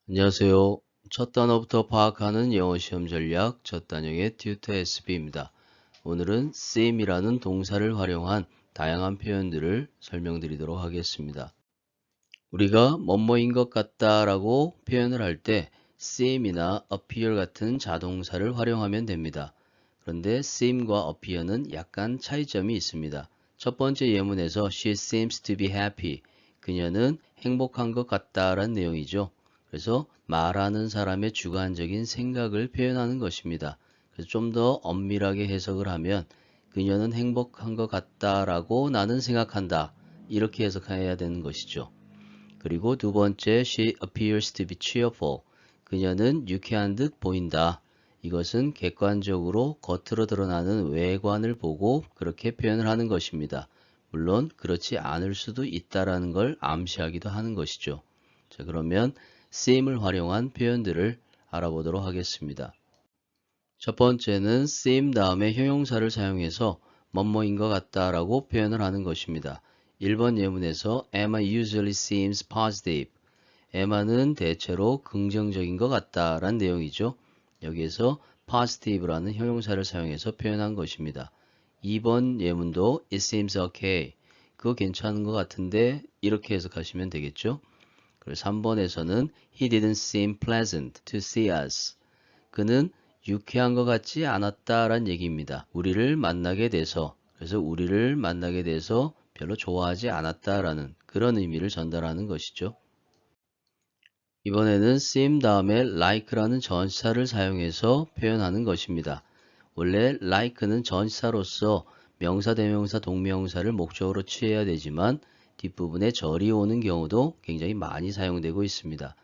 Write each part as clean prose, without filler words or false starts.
안녕하세요. 첫 단어부터 파악하는 영어 시험 전략 첫 단역의 튜터 SB입니다. 오늘은 seem이라는 동사를 활용한 다양한 표현들을 설명드리도록 하겠습니다. 우리가 뭐뭐인 것 같다라고 표현을 할 때 seem이나 appear 같은 자동사를 활용하면 됩니다. 그런데 seem과 appear는 약간 차이점이 있습니다. 첫 번째 예문에서 she seems to be happy. 그녀는 행복한 것 같다라는 내용이죠. 그래서 말하는 사람의 주관적인 생각을 표현하는 것입니다. 그래서 좀 더 엄밀하게 해석을 하면 그녀는 행복한 것 같다라고 나는 생각한다. 이렇게 해석해야 되는 것이죠. 그리고 두 번째, she appears to be cheerful. 그녀는 유쾌한 듯 보인다. 이것은 객관적으로 겉으로 드러나는 외관을 보고 그렇게 표현을 하는 것입니다. 물론 그렇지 않을 수도 있다라는 걸 암시하기도 하는 것이죠. 자, 그러면 seem을 활용한 표현들을 알아보도록 하겠습니다. 첫 번째는 seem 다음에 형용사를 사용해서 뭐뭐인 것 같다라고 표현을 하는 것입니다. 1번 예문에서 Emma usually seems positive. Emma는 대체로 긍정적인 것 같다라는 내용이죠. 여기에서 positive라는 형용사를 사용해서 표현한 것입니다. 2번 예문도 it seems okay. 그거 괜찮은 것 같은데 이렇게 해석하시면 되겠죠. 그리고 3번에서는 he didn't seem pleasant to see us. 그는 유쾌한 것 같지 않았다란 얘기입니다. 우리를 만나게 돼서, 그래서 우리를 만나게 돼서 별로 좋아하지 않았다라는 그런 의미를 전달하는 것이죠. 이번에는 seem 다음에 like라는 전치사를 사용해서 표현하는 것입니다. 원래 like는 전치사로서 명사, 대명사, 동명사를 목적으로 취해야 되지만 뒷부분에 절이 오는 경우도 굉장히 많이 사용되고 있습니다.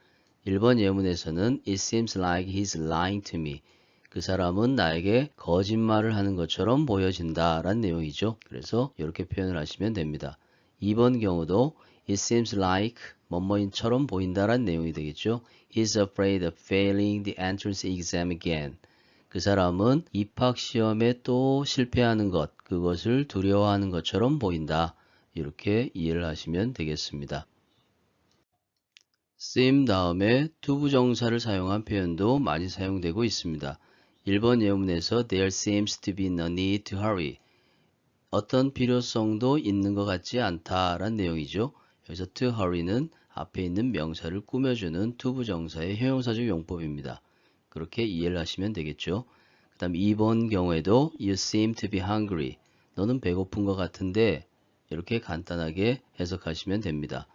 1번 예문에서는 It seems like he's lying to me. 그 사람은 나에게 거짓말을 하는 것처럼 보여진다 라는 내용이죠. 그래서 이렇게 표현을 하시면 됩니다. 2번 경우도 It seems like 뭐뭐인처럼 보인다라는 내용이 되겠죠. He's afraid of failing the entrance exam again. 그 사람은 입학 시험에 또 실패하는 것, 그것을 두려워하는 것처럼 보인다. 이렇게 이해를 하시면 되겠습니다. seem 다음에 투부정사를 사용한 표현도 많이 사용되고 있습니다. 1번 예문에서 There seems to be no need to hurry. 어떤 필요성도 있는 것 같지 않다라는 내용이죠. 여기서 to hurry는 앞에 있는 명사를 꾸며주는 투부정사의 형용사적 용법입니다. 그렇게 이해를 하시면 되겠죠. 그 다음 2번 경우에도 You seem to be hungry. 너는 배고픈 것 같은데 이렇게 간단하게 해석하시면 됩니다.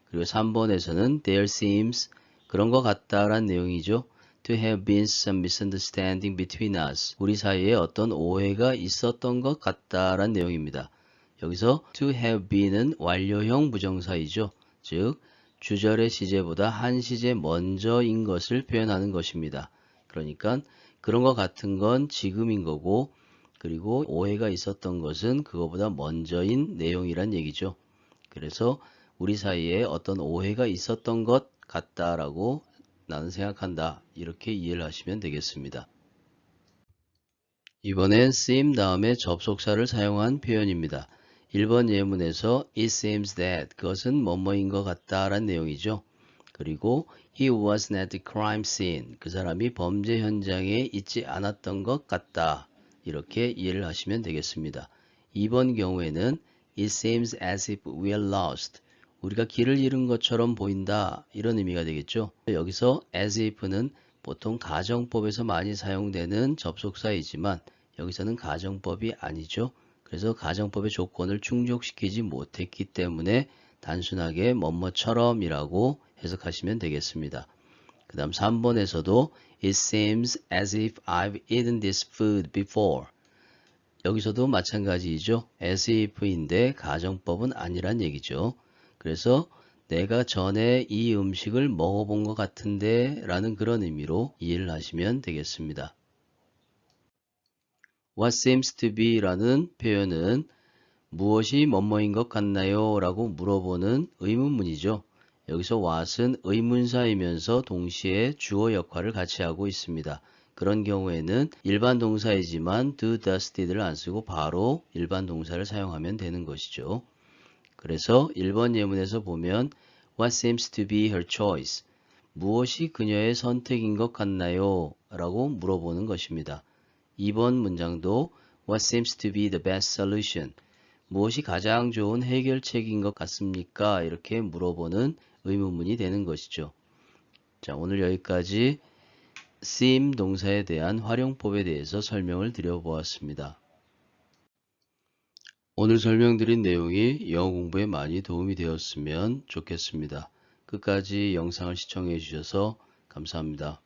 그리고 3번에서는 There seems 그런 것 같다라는 내용이죠. To have been some misunderstanding between us. 우리 사이에 어떤 오해가 있었던 것 같다라는 내용입니다. 여기서 to have been은 완료형 부정사이죠. 즉 주절의 시제보다 한 시제 먼저인 것을 표현하는 것입니다. 그러니까 그런 것 같은 건 지금인 거고 그리고 오해가 있었던 것은 그거보다 먼저인 내용이란 얘기죠. 그래서 우리 사이에 어떤 오해가 있었던 것 같다라고 나는 생각한다. 이렇게 이해를 하시면 되겠습니다. 이번엔 seem 다음에 접속사를 사용한 표현입니다. 1번 예문에서 it seems that 그것은 뭐뭐인 것 같다라는 내용이죠. 그리고 he wasn't at the crime scene 그 사람이 범죄 현장에 있지 않았던 것 같다. 이렇게 이해를 하시면 되겠습니다. 2번 경우에는 it seems as if we are lost 우리가 길을 잃은 것처럼 보인다. 이런 의미가 되겠죠. 여기서 as if는 보통 가정법에서 많이 사용되는 접속사이지만 여기서는 가정법이 아니죠. 그래서 가정법의 조건을 충족시키지 못했기 때문에 단순하게 뭐뭐처럼이라고 해석하시면 되겠습니다. 그 다음 3번에서도 It seems as if I've eaten this food before. 여기서도 마찬가지이죠. as if인데 가정법은 아니란 얘기죠. 그래서 내가 전에 이 음식을 먹어본 것 같은데 라는 그런 의미로 이해를 하시면 되겠습니다. What seems to be 라는 표현은 무엇이 뭐뭐인 것 같나요? 라고 물어보는 의문문이죠. 여기서 what은 의문사이면서 동시에 주어 역할을 같이 하고 있습니다. 그런 경우에는 일반 동사이지만 do, does, did를 안 쓰고 바로 일반 동사를 사용하면 되는 것이죠. 그래서 1번 예문에서 보면 What seems to be her choice? 무엇이 그녀의 선택인 것 같나요? 라고 물어보는 것입니다. 2번 문장도 What seems to be the best solution? 무엇이 가장 좋은 해결책인 것 같습니까? 이렇게 물어보는 의문문이 되는 것이죠. 자, 오늘 여기까지 seem 동사에 대한 활용법에 대해서 설명을 드려보았습니다. 오늘 설명드린 내용이 영어 공부에 많이 도움이 되었으면 좋겠습니다. 끝까지 영상을 시청해 주셔서 감사합니다.